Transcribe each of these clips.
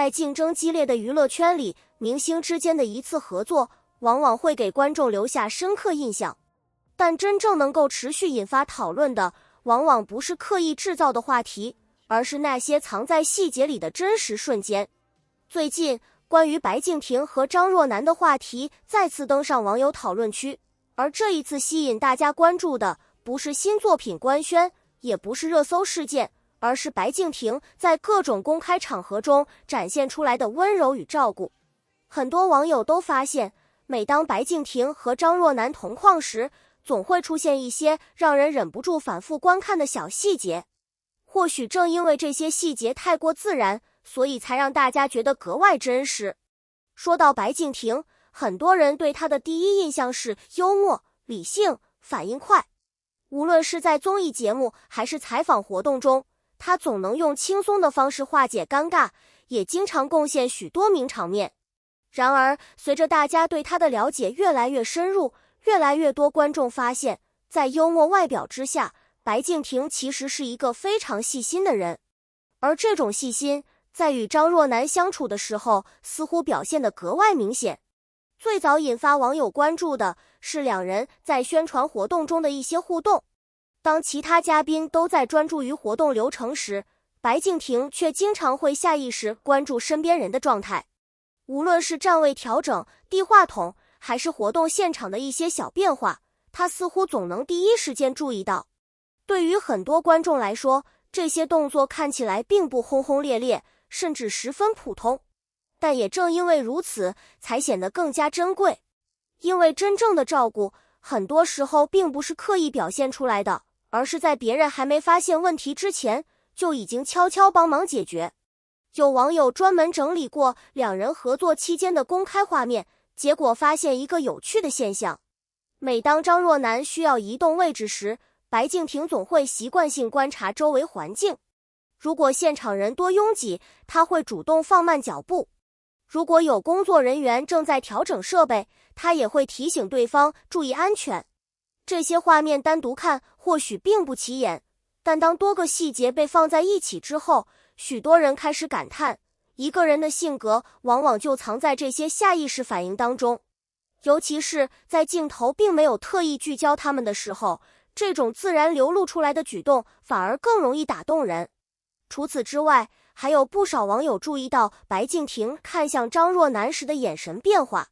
在竞争激烈的娱乐圈里，明星之间的一次合作，往往会给观众留下深刻印象。但真正能够持续引发讨论的，往往不是刻意制造的话题，而是那些藏在细节里的真实瞬间。最近，关于白敬亭和张若楠的话题再次登上网友讨论区，而这一次吸引大家关注的，不是新作品官宣，也不是热搜事件，而是白敬亭在各种公开场合中展现出来的温柔与照顾。很多网友都发现，每当白敬亭和张若楠同框时，总会出现一些让人忍不住反复观看的小细节。或许正因为这些细节太过自然，所以才让大家觉得格外真实。说到白敬亭，很多人对他的第一印象是幽默、理性、反应快。无论是在综艺节目还是采访活动中，他总能用轻松的方式化解尴尬，也经常贡献许多名场面。然而，随着大家对他的了解越来越深入，越来越多观众发现，在幽默外表之下，白敬亭其实是一个非常细心的人。而这种细心，在与张若楠相处的时候，似乎表现得格外明显。最早引发网友关注的是两人在宣传活动中的一些互动。当其他嘉宾都在专注于活动流程时，白敬亭却经常会下意识关注身边人的状态。无论是站位调整、递话筒，还是活动现场的一些小变化，他似乎总能第一时间注意到。对于很多观众来说，这些动作看起来并不轰轰烈烈，甚至十分普通。但也正因为如此，才显得更加珍贵。因为真正的照顾，很多时候并不是刻意表现出来的，而是在别人还没发现问题之前，就已经悄悄帮忙解决。有网友专门整理过两人合作期间的公开画面，结果发现一个有趣的现象。每当张若楠需要移动位置时，白敬亭总会习惯性观察周围环境。如果现场人多拥挤，他会主动放慢脚步。如果有工作人员正在调整设备，他也会提醒对方注意安全。这些画面单独看或许并不起眼，但当多个细节被放在一起之后，许多人开始感叹，一个人的性格往往就藏在这些下意识反应当中。尤其是在镜头并没有特意聚焦他们的时候，这种自然流露出来的举动反而更容易打动人。除此之外，还有不少网友注意到白敬亭看向张若楠时的眼神变化。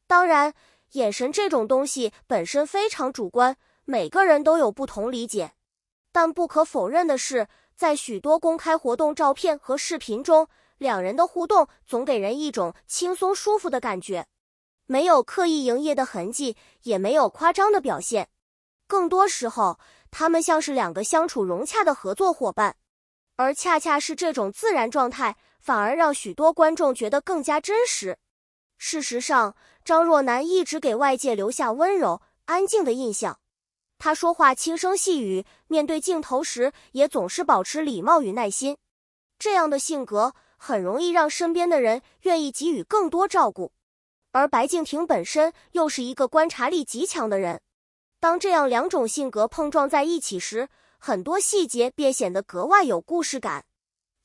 当然，眼神这种东西本身非常主观，每个人都有不同理解。但不可否认的是，在许多公开活动照片和视频中，两人的互动总给人一种轻松舒服的感觉，没有刻意营业的痕迹，也没有夸张的表现。更多时候，他们像是两个相处融洽的合作伙伴。而恰恰是这种自然状态，反而让许多观众觉得更加真实。事实上，张若楠一直给外界留下温柔、安静的印象。她说话轻声细语，面对镜头时也总是保持礼貌与耐心。这样的性格很容易让身边的人愿意给予更多照顾。而白敬亭本身又是一个观察力极强的人。当这样两种性格碰撞在一起时，很多细节便显得格外有故事感。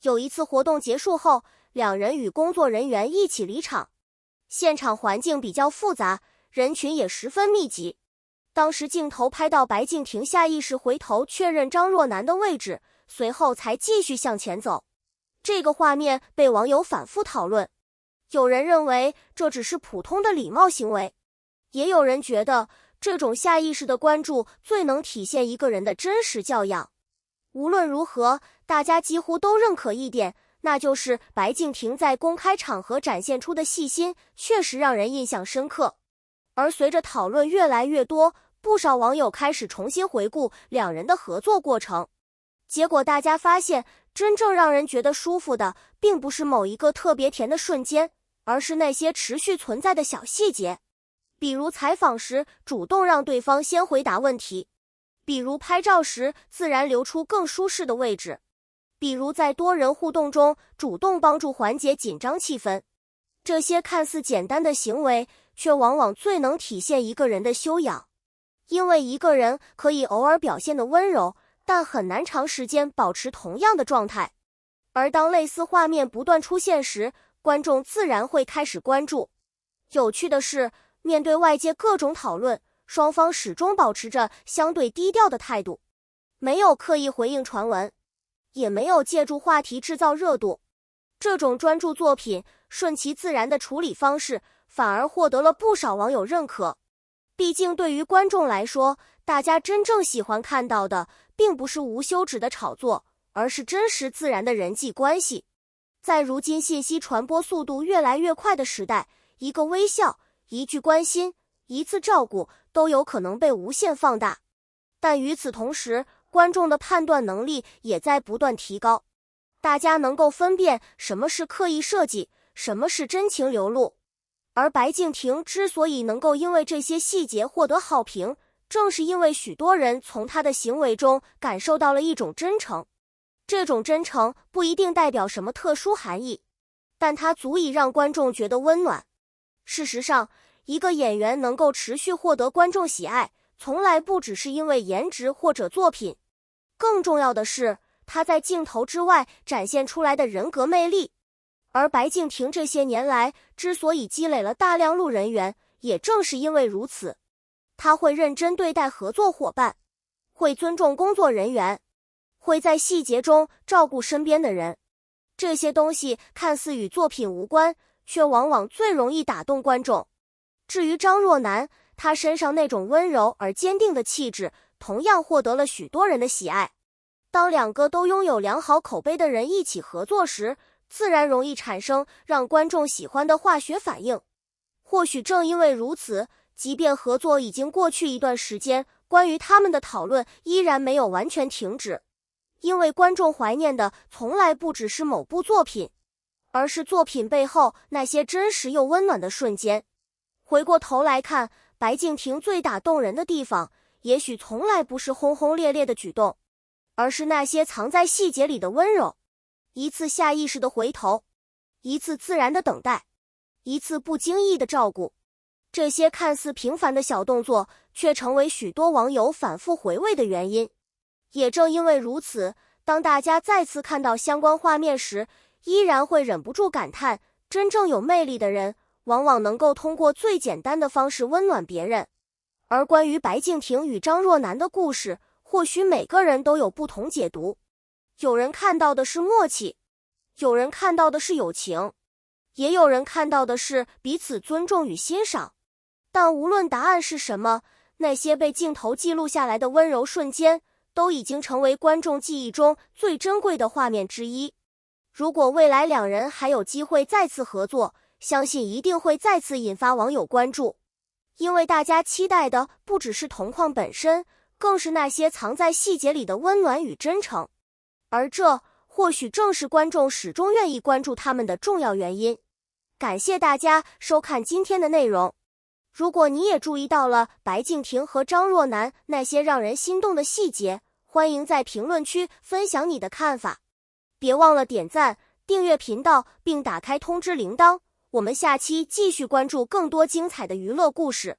有一次活动结束后，两人与工作人员一起离场。现场环境比较复杂，人群也十分密集。当时镜头拍到白敬亭下意识回头确认张若楠的位置，随后才继续向前走。这个画面被网友反复讨论。有人认为这只是普通的礼貌行为，也有人觉得这种下意识的关注最能体现一个人的真实教养。无论如何，大家几乎都认可一点，那就是白敬亭在公开场合展现出的细心确实让人印象深刻。而随着讨论越来越多，不少网友开始重新回顾两人的合作过程。结果大家发现，真正让人觉得舒服的，并不是某一个特别甜的瞬间，而是那些持续存在的小细节。比如采访时主动让对方先回答问题，比如拍照时自然留出更舒适的位置，比如在多人互动中主动帮助缓解紧张气氛。这些看似简单的行为，却往往最能体现一个人的修养。因为一个人可以偶尔表现得温柔，但很难长时间保持同样的状态。而当类似画面不断出现时，观众自然会开始关注。有趣的是，面对外界各种讨论，双方始终保持着相对低调的态度，没有刻意回应传闻，也没有借助话题制造热度。这种专注作品顺其自然的处理方式，反而获得了不少网友认可。毕竟对于观众来说，大家真正喜欢看到的并不是无休止的炒作，而是真实自然的人际关系。在如今信息传播速度越来越快的时代，一个微笑、一句关心、一次照顾都有可能被无限放大。但与此同时，观众的判断能力也在不断提高，大家能够分辨什么是刻意设计，什么是真情流露。而白敬亭之所以能够因为这些细节获得好评，正是因为许多人从他的行为中感受到了一种真诚。这种真诚不一定代表什么特殊含义，但它足以让观众觉得温暖。事实上，一个演员能够持续获得观众喜爱，从来不只是因为颜值或者作品，更重要的是他在镜头之外展现出来的人格魅力。而白敬亭这些年来之所以积累了大量路人缘，也正是因为如此。他会认真对待合作伙伴，会尊重工作人员，会在细节中照顾身边的人。这些东西看似与作品无关，却往往最容易打动观众。至于张若楠，他身上那种温柔而坚定的气质，同样获得了许多人的喜爱。当两个都拥有良好口碑的人一起合作时，自然容易产生让观众喜欢的化学反应。或许正因为如此，即便合作已经过去一段时间，关于他们的讨论依然没有完全停止。因为观众怀念的从来不只是某部作品，而是作品背后那些真实又温暖的瞬间。回过头来看，白敬亭最打动人的地方，也许从来不是轰轰烈烈的举动，而是那些藏在细节里的温柔。一次下意识的回头，一次自然的等待，一次不经意的照顾。这些看似平凡的小动作，却成为许多网友反复回味的原因。也正因为如此，当大家再次看到相关画面时，依然会忍不住感叹，真正有魅力的人，往往能够通过最简单的方式温暖别人。而关于白敬亭与张若楠的故事，或许每个人都有不同解读。有人看到的是默契，有人看到的是友情，也有人看到的是彼此尊重与欣赏。但无论答案是什么，那些被镜头记录下来的温柔瞬间，都已经成为观众记忆中最珍贵的画面之一。如果未来两人还有机会再次合作，相信一定会再次引发网友关注。因为大家期待的不只是同框本身，更是那些藏在细节里的温暖与真诚。而这或许正是观众始终愿意关注他们的重要原因。感谢大家收看今天的内容。如果你也注意到了白敬亭和张若楠那些让人心动的细节，欢迎在评论区分享你的看法。别忘了点赞、订阅频道并打开通知铃铛，我们下期继续关注更多精彩的娱乐故事。